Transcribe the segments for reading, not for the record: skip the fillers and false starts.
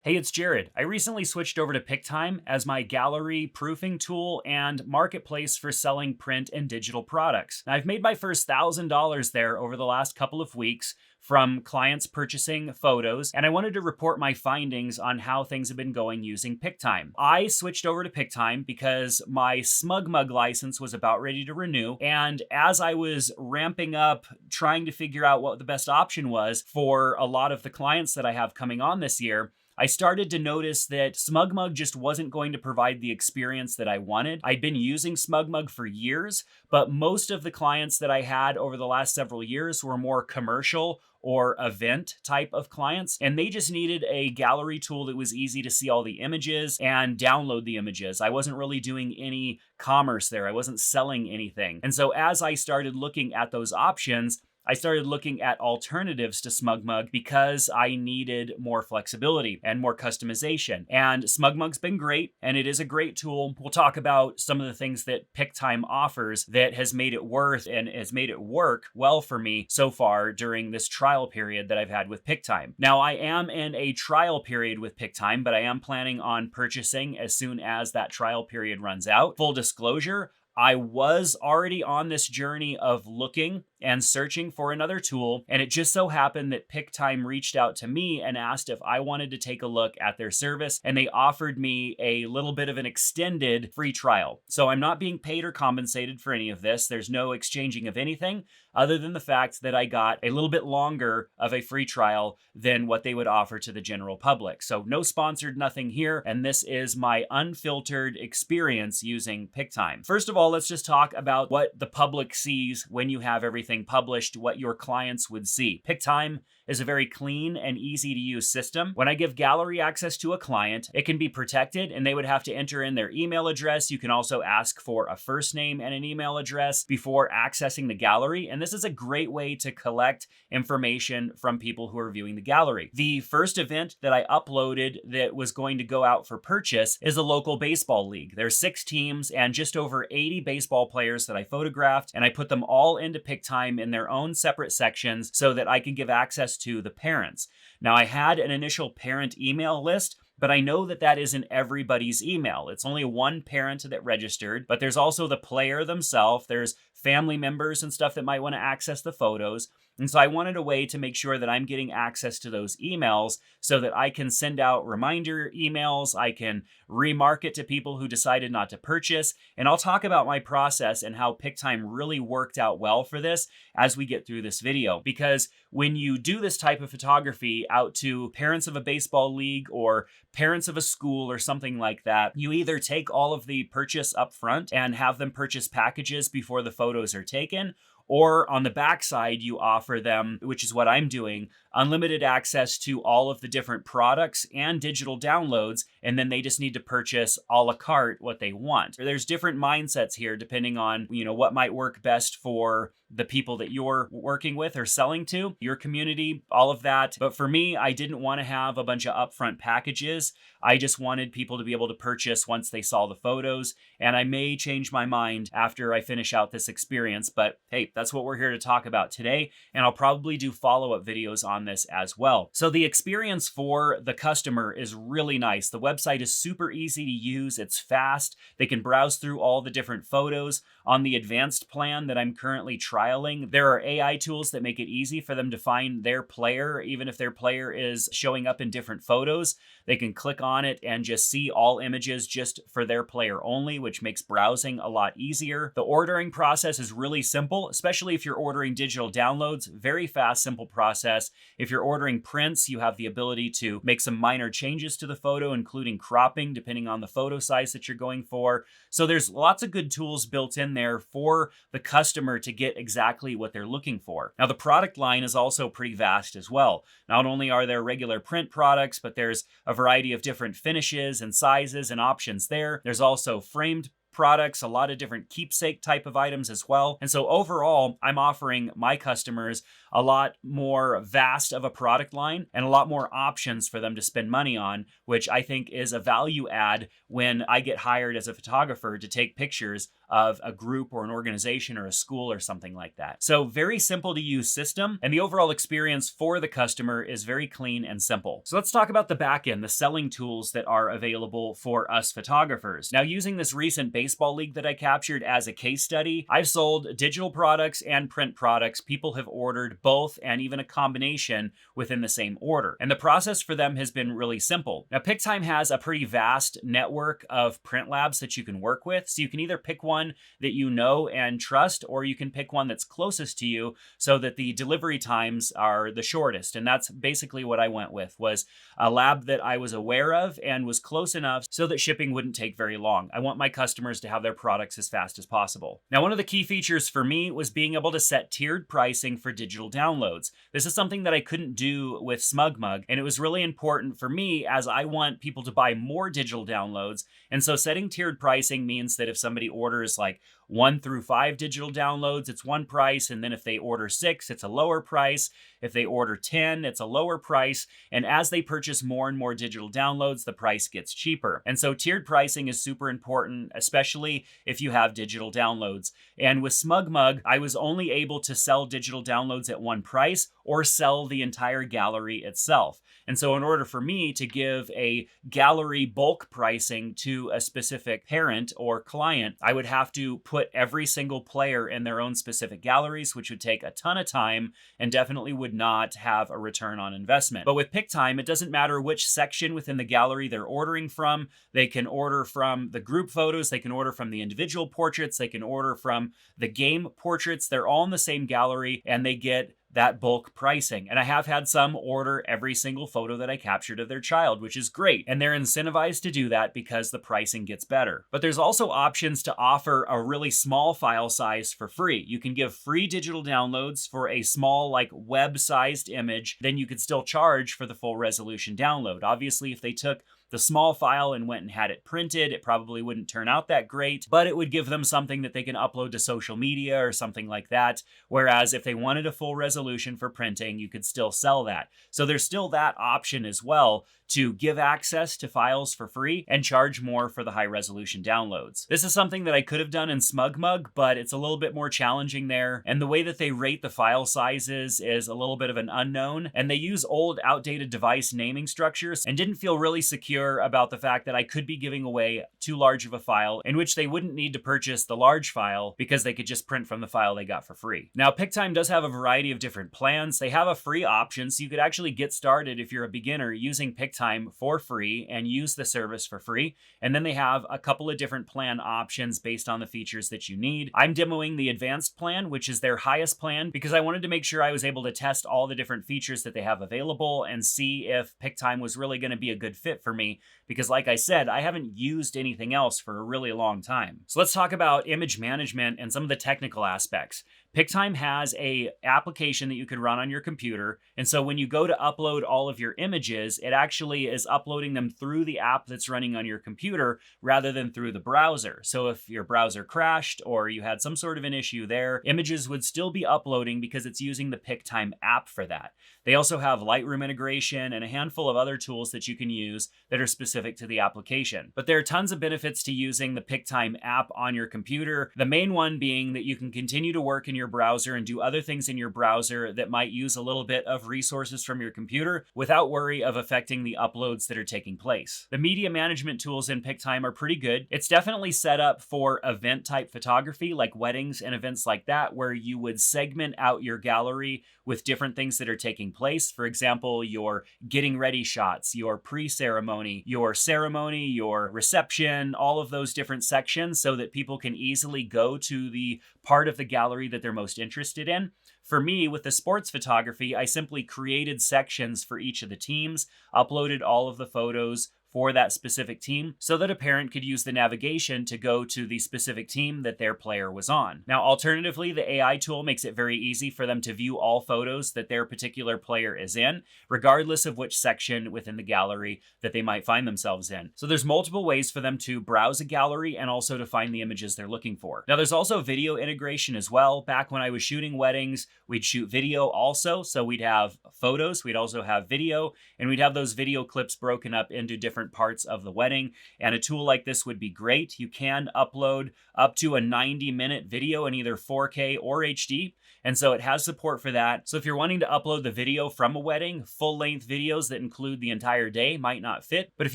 Hey, it's Jared. I recently switched over to Pic-Time as my gallery proofing tool and marketplace for selling print and digital products. Now, I've made my first $1,000 there over the last couple of weeks from clients purchasing photos, and I wanted to report my findings on how things have been going using Pic-Time. I switched over to Pic-Time because my SmugMug license was about ready to renew, and as I was ramping up trying to figure out what the best option was for a lot of the clients that I have coming on this year, I started to notice that SmugMug just wasn't going to provide the experience that I wanted. I'd been using SmugMug for years, but most of the clients that I had over the last several years were more commercial or event type of clients, and they just needed a gallery tool that was easy to see all the images and download the images. I wasn't really doing any commerce there. I wasn't selling anything. And so as I started looking at those options, I started looking at alternatives to SmugMug because I needed more flexibility and more customization. And SmugMug's been great, and it is a great tool. We'll talk about some of the things that Pic-Time offers that has made it worth and has made it work well for me so far during this trial period that I've had with Pic-Time. Now, I am in a trial period with Pic-Time, but I am planning on purchasing as soon as that trial period runs out. Full disclosure, I was already on this journey of looking and searching for another tool, and it just so happened that Pic-Time reached out to me and asked if I wanted to take a look at their service, and they offered me a little bit of an extended free trial. So I'm not being paid or compensated for any of this. There's no exchanging of anything other than the fact that I got a little bit longer of a free trial than what they would offer to the general public. So no sponsored, nothing here, and this is my unfiltered experience using Pic-Time. First of all, let's just talk about what the public sees when you have everything published, what your clients would see. Pic-Time is a very clean and easy to use system. When I give gallery access to a client, it can be protected and they would have to enter in their email address. You can also ask for a first name and an email address before accessing the gallery. And this is a great way to collect information from people who are viewing the gallery. The first event that I uploaded that was going to go out for purchase is a local baseball league. There's 6 teams and just over 80 baseball players that I photographed, and I put them all into Pic-Time in their own separate sections so that I can give access to the parents. Now, I had an initial parent email list, but I know that that isn't everybody's email. It's only one parent that registered, but there's also the player themselves. There's family members and stuff that might want to access the photos. And so I wanted a way to make sure that I'm getting access to those emails so that I can send out reminder emails. I can remarket to people who decided not to purchase. And I'll talk about my process and how Pic-Time really worked out well for this as we get through this video. Because when you do this type of photography out to parents of a baseball league or parents of a school or something like that, you either take all of the purchase up front and have them purchase packages before the photos are taken, or on the backside, you offer them, which is what I'm doing, unlimited access to all of the different products and digital downloads, and then they just need to purchase a la carte what they want. There's different mindsets here depending on, what might work best for the people that you're working with or selling to, your community, all of that. But for me, I didn't want to have a bunch of upfront packages. I just wanted people to be able to purchase once they saw the photos, and I may change my mind after I finish out this experience, but hey, that's what we're here to talk about today, and I'll probably do follow-up videos on this as well. So the experience for the customer is really nice. The website is super easy to use. It's fast. They can browse through all the different photos. On the advanced plan that I'm currently trialing, there are AI tools that make it easy for them to find their player, even if their player is showing up in different photos. They can click on it and just see all images just for their player only, which makes browsing a lot easier. The ordering process is really simple, especially if you're ordering digital downloads. Very fast, simple process. If you're ordering prints, you have the ability to make some minor changes to the photo, including cropping, depending on the photo size that you're going for. So there's lots of good tools built in there for the customer to get exactly what they're looking for. Now, the product line is also pretty vast as well. Not only are there regular print products, but there's a variety of different finishes and sizes and options there. There's also framed products, a lot of different keepsake type of items as well. And so overall, I'm offering my customers a lot more vast of a product line and a lot more options for them to spend money on, which I think is a value add when I get hired as a photographer to take pictures of a group or an organization or a school or something like that. So very simple to use system, and the overall experience for the customer is very clean and simple. So let's talk about the back end, the selling tools that are available for us photographers. Now, using this recent baseball league that I captured as a case study, I've sold digital products and print products. People have ordered both and even a combination within the same order. And the process for them has been really simple. Now, Pic-Time has a pretty vast network of print labs that you can work with. So you can either pick one that you know and trust, or you can pick one that's closest to you so that the delivery times are the shortest. And that's basically what I went with, was a lab that I was aware of and was close enough so that shipping wouldn't take very long. I want my customers to have their products as fast as possible. Now, one of the key features for me was being able to set tiered pricing for digital downloads. This is something that I couldn't do with SmugMug, and it was really important for me as I want people to buy more digital downloads. And so setting tiered pricing means that if somebody orders like 1 through 5 digital downloads, it's one price. And then if they order 6, it's a lower price. If they order 10, it's a lower price. And as they purchase more and more digital downloads, the price gets cheaper. And so tiered pricing is super important, especially if you have digital downloads. And with SmugMug, I was only able to sell digital downloads at one price or sell the entire gallery itself. And so in order for me to give a gallery bulk pricing to a specific parent or client, I would have to put every single player in their own specific galleries, which would take a ton of time and definitely would not have a return on investment. But with Pic-Time, it doesn't matter which section within the gallery they're ordering from. They can order from the group photos, they can order from the individual portraits, they can order from the game portraits. They're all in the same gallery and they get that bulk pricing. And I have had some order every single photo that I captured of their child, which is great. And they're incentivized to do that because the pricing gets better. But there's also options to offer a really small file size for free. You can give free digital downloads for a small, like web-sized image. Then you could still charge for the full resolution download. Obviously, if they took the small file and went and had it printed, it probably wouldn't turn out that great, but it would give them something that they can upload to social media or something like that. Whereas if they wanted a full resolution for printing, you could still sell that. So there's still that option as well, to give access to files for free and charge more for the high resolution downloads. This is something that I could have done in SmugMug, but it's a little bit more challenging there. And the way that they rate the file sizes is a little bit of an unknown. And they use old, outdated device naming structures and didn't feel really secure about the fact that I could be giving away too large of a file in which they wouldn't need to purchase the large file because they could just print from the file they got for free. Now, Pic-Time does have a variety of different plans. They have a free option, so you could actually get started if you're a beginner using Pic-Time for free and use the service for free. And then they have a couple of different plan options based on the features that you need. I'm demoing the advanced plan, which is their highest plan, because I wanted to make sure I was able to test all the different features that they have available and see if Pic-Time was really going to be a good fit for me. Because like I said, I haven't used anything else for a really long time. So let's talk about image management and some of the technical aspects. Pic-Time has a application that you can run on your computer. And so when you go to upload all of your images, it actually is uploading them through the app that's running on your computer rather than through the browser. So if your browser crashed or you had some sort of an issue there, images would still be uploading because it's using the Pic-Time app for that. They also have Lightroom integration and a handful of other tools that you can use that are specific to the application. But there are tons of benefits to using the Pic-Time app on your computer. The main one being that you can continue to work in your browser and do other things in your browser that might use a little bit of resources from your computer without worry of affecting the uploads that are taking place. The media management tools in Pic-Time are pretty good. It's definitely set up for event type photography like weddings and events like that, where you would segment out your gallery with different things that are taking place. For example, your getting ready shots, your pre-ceremony, your ceremony, your reception, all of those different sections so that people can easily go to the part of the gallery that they're most interested in. For me, with the sports photography, I simply created sections for each of the teams, uploaded all of the photos for that specific team so that a parent could use the navigation to go to the specific team that their player was on. Now, alternatively, the AI tool makes it very easy for them to view all photos that their particular player is in, regardless of which section within the gallery that they might find themselves in. So there's multiple ways for them to browse a gallery and also to find the images they're looking for. Now, there's also video integration as well. Back when I was shooting weddings, we'd shoot video also. So we'd have photos, we'd also have video, and we'd have those video clips broken up into different different parts of the wedding. And a tool like this would be great. You can upload up to a 90-minute video in either 4K or HD. And so it has support for that. So if you're wanting to upload the video from a wedding, full-length videos that include the entire day might not fit. But if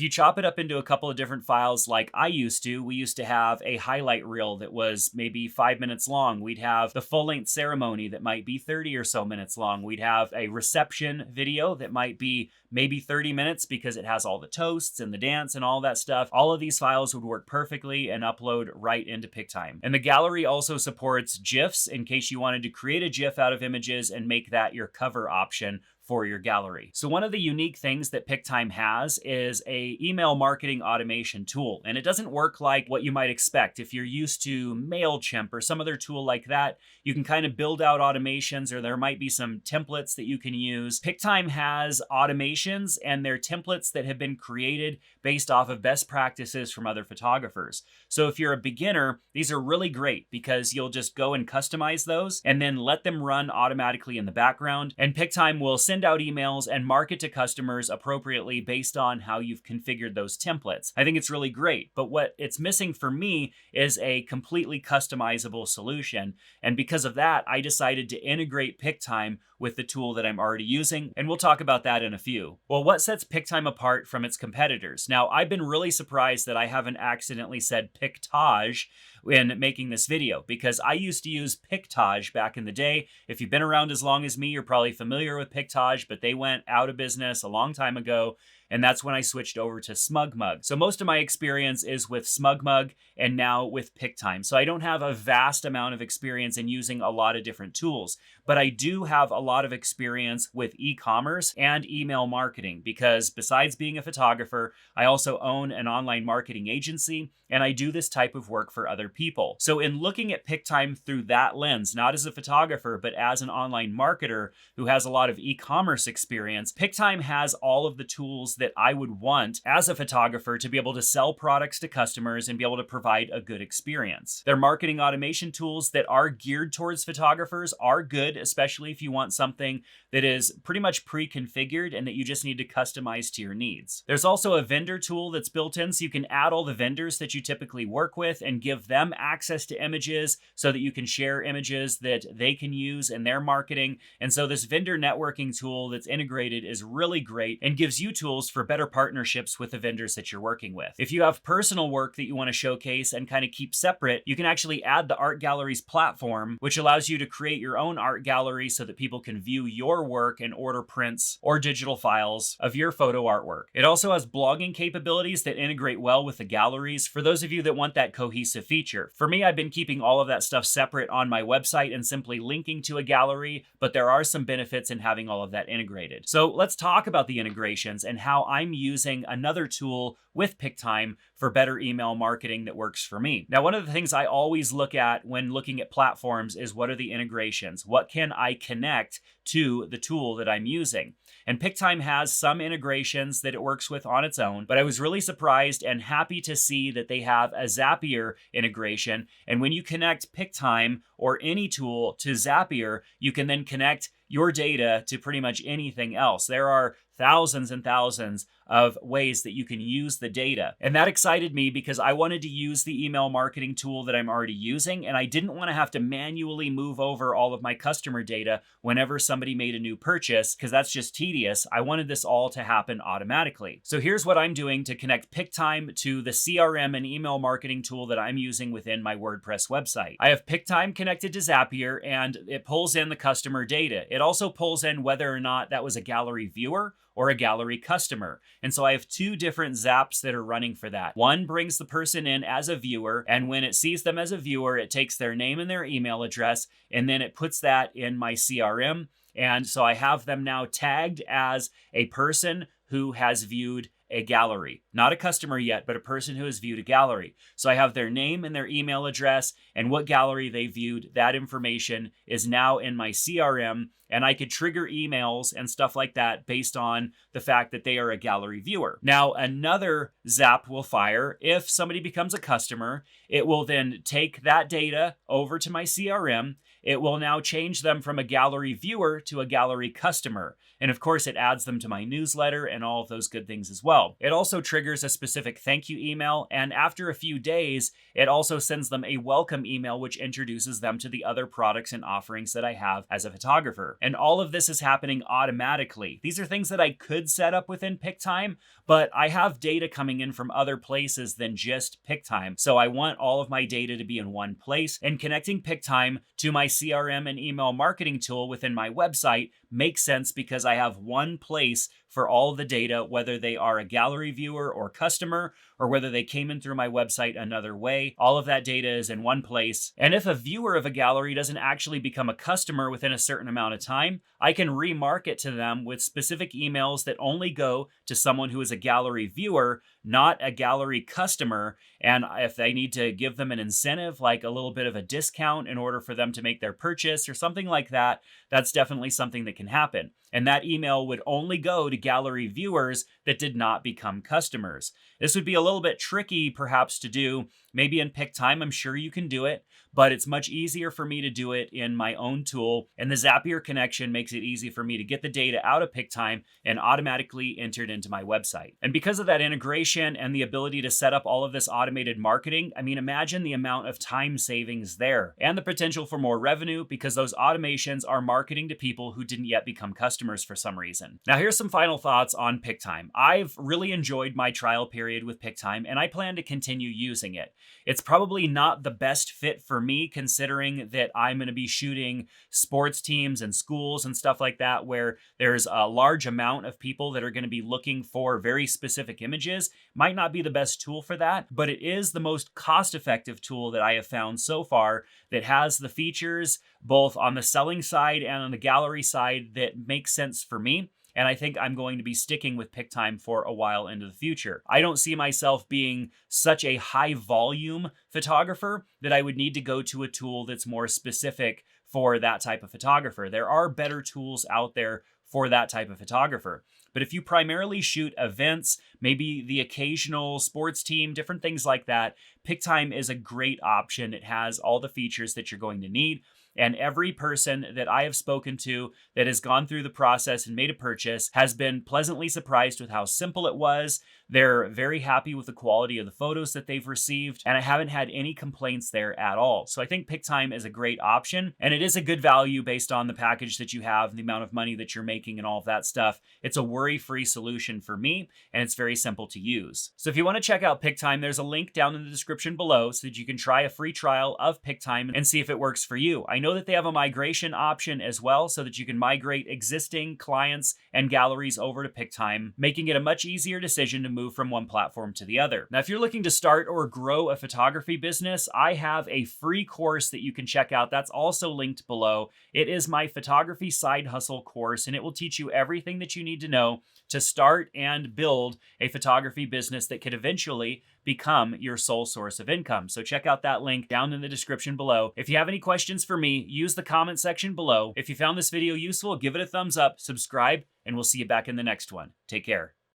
you chop it up into a couple of different files like I used to, we used to have a highlight reel that was maybe 5 minutes long. We'd have the full-length ceremony that might be 30 or so minutes long. We'd have a reception video that might be maybe 30 minutes because it has all the toasts and the dance and all that stuff. All of these files would work perfectly and upload right into Pic-Time. And the gallery also supports GIFs in case you wanted to create a GIF out of images and make that your cover option for your gallery. So one of the unique things that Pic-Time has is a email marketing automation tool. And it doesn't work like what you might expect. If you're used to MailChimp or some other tool like that, you can kind of build out automations, or there might be some templates that you can use. Pic-Time has automations and they're templates that have been created based off of best practices from other photographers. So if you're a beginner, these are really great because you'll just go and customize those and then let them run automatically in the background. And Pic-Time will send out emails and market to customers appropriately based on how you've configured those templates. I think it's really great, but what it's missing for me is a completely customizable solution. And because of that, I decided to integrate Pic-Time with the tool that I'm already using, and we'll talk about that in a few. Well, what sets Pic-Time apart from its competitors? Now, I've been really surprised that I haven't accidentally said Pictage in making this video, because I used to use Pictage back in the day. If you've been around as long as me, you're probably familiar with Pictage, but they went out of business a long time ago. And that's when I switched over to SmugMug. So most of my experience is with SmugMug and now with Pic-Time. So I don't have a vast amount of experience in using a lot of different tools, but I do have a lot of experience with e-commerce and email marketing, because besides being a photographer, I also own an online marketing agency and I do this type of work for other people. So in looking at Pic-Time through that lens, not as a photographer, but as an online marketer who has a lot of e-commerce experience, Pic-Time has all of the tools that I would want as a photographer to be able to sell products to customers and be able to provide a good experience. Their marketing automation tools that are geared towards photographers are good, especially if you want something that is pretty much pre-configured and that you just need to customize to your needs. There's also a vendor tool that's built in, so you can add all the vendors that you typically work with and give them access to images so that you can share images that they can use in their marketing. And so this vendor networking tool that's integrated is really great and gives you tools for better partnerships with the vendors that you're working with. If you have personal work that you want to showcase and kind of keep separate, you can actually add the Art Galleries platform, which allows you to create your own art gallery so that people can view your work and order prints or digital files of your photo artwork. It also has blogging capabilities that integrate well with the galleries for those of you that want that cohesive feature. For me, I've been keeping all of that stuff separate on my website and simply linking to a gallery, but there are some benefits in having all of that integrated. So let's talk about the integrations and how I'm using another tool with Pic-Time for better email marketing that works for me. Now, one of the things I always look at when looking at platforms is, what are the integrations? What can I connect to the tool that I'm using? And Pic-Time has some integrations that it works with on its own, but I was really surprised and happy to see that they have a Zapier integration. And when you connect Pic-Time or any tool to Zapier, you can then connect your data to pretty much anything else. There are thousands and thousands of ways that you can use the data. And that excited me because I wanted to use the email marketing tool that I'm already using, and I didn't want to have to manually move over all of my customer data whenever somebody made a new purchase, because that's just tedious. I wanted this all to happen automatically. So here's what I'm doing to connect Pic-Time to the CRM and email marketing tool that I'm using within my WordPress website. I have Pic-Time connected to Zapier, and it pulls in the customer data. It also pulls in whether or not that was a gallery viewer or a gallery customer. And so I have two different zaps that are running for that. One brings the person in as a viewer, and when it sees them as a viewer, it takes their name and their email address, and then it puts that in my CRM. And so I have them now tagged as a person who has viewed a gallery. Not a customer yet, but a person who has viewed a gallery. So I have their name and their email address and what gallery they viewed. That information is now in my CRM. and I could trigger emails and stuff like that based on the fact that they are a gallery viewer. Now, another zap will fire if somebody becomes a customer. It will then take that data over to my CRM. It will now change them from a gallery viewer to a gallery customer. And of course, it adds them to my newsletter and all of those good things as well. It also triggers a specific thank you email. And after a few days, it also sends them a welcome email, which introduces them to the other products and offerings that I have as a photographer. And all of this is happening automatically. These are things that I could set up within Pic-Time, but I have data coming in from other places than just Pic-Time. So I want all of my data to be in one place, and connecting Pic-Time to my CRM and email marketing tool within my website makes sense because I have one place for all the data, whether they are a gallery viewer or customer, or whether they came in through my website another way. All of that data is in one place. And if a viewer of a gallery doesn't actually become a customer within a certain amount of time, I can remarket to them with specific emails that only go to someone who is a gallery viewer, not a gallery customer. And if they need to give them an incentive, like a little bit of a discount in order for them to make their purchase or something like that, that's definitely something that can happen. And that email would only go to gallery viewers that did not become customers. This would be a little bit tricky perhaps to do. Maybe in Pic-Time, I'm sure you can do it, but it's much easier for me to do it in my own tool. And the Zapier connection makes it easy for me to get the data out of Pic-Time and automatically enter it into my website. And because of that integration and the ability to set up all of this automated marketing, I mean, imagine the amount of time savings there and the potential for more revenue because those automations are marketing to people who didn't yet become customers for some reason. Now, here's some final thoughts on Pic-Time. I've really enjoyed my trial period with Pic-Time, and I plan to continue using it. It's probably not the best fit for me, considering that I'm going to be shooting sports teams and schools and stuff like that, where there's a large amount of people that are going to be looking for very specific images. Might not be the best tool for that, but it is the most cost-effective tool that I have found so far that has the features both on the selling side and on the gallery side that make sense for me. And I think I'm going to be sticking with Pic-Time for a while into the future. I don't see myself being such a high volume photographer that I would need to go to a tool that's more specific for that type of photographer. There are better tools out there for that type of photographer. But if you primarily shoot events, maybe the occasional sports team, different things like that, Pic-Time is a great option. It has all the features that you're going to need. And every person that I have spoken to that has gone through the process and made a purchase has been pleasantly surprised with how simple it was. They're very happy with the quality of the photos that they've received, and I haven't had any complaints there at all. So I think Pic-Time is a great option, and it is a good value based on the package that you have and the amount of money that you're making and all of that stuff. It's a worry-free solution for me, and it's very simple to use. So if you want to check out Pic-Time, there's a link down in the description below so that you can try a free trial of Pic-Time and see if it works for you. I know that they have a migration option as well so that you can migrate existing clients and galleries over to Pic-Time, making it a much easier decision to move from one platform to the other. Now, if you're looking to start or grow a photography business, I have a free course that you can check out. That's also linked below. It is my photography side hustle course, and it will teach you everything that you need to know to start and build a photography business that could eventually become your sole source of income. So check out that link down in the description below. If you have any questions for me, use the comment section below. If you found this video useful, give it a thumbs up, subscribe, and we'll see you back in the next one. Take care.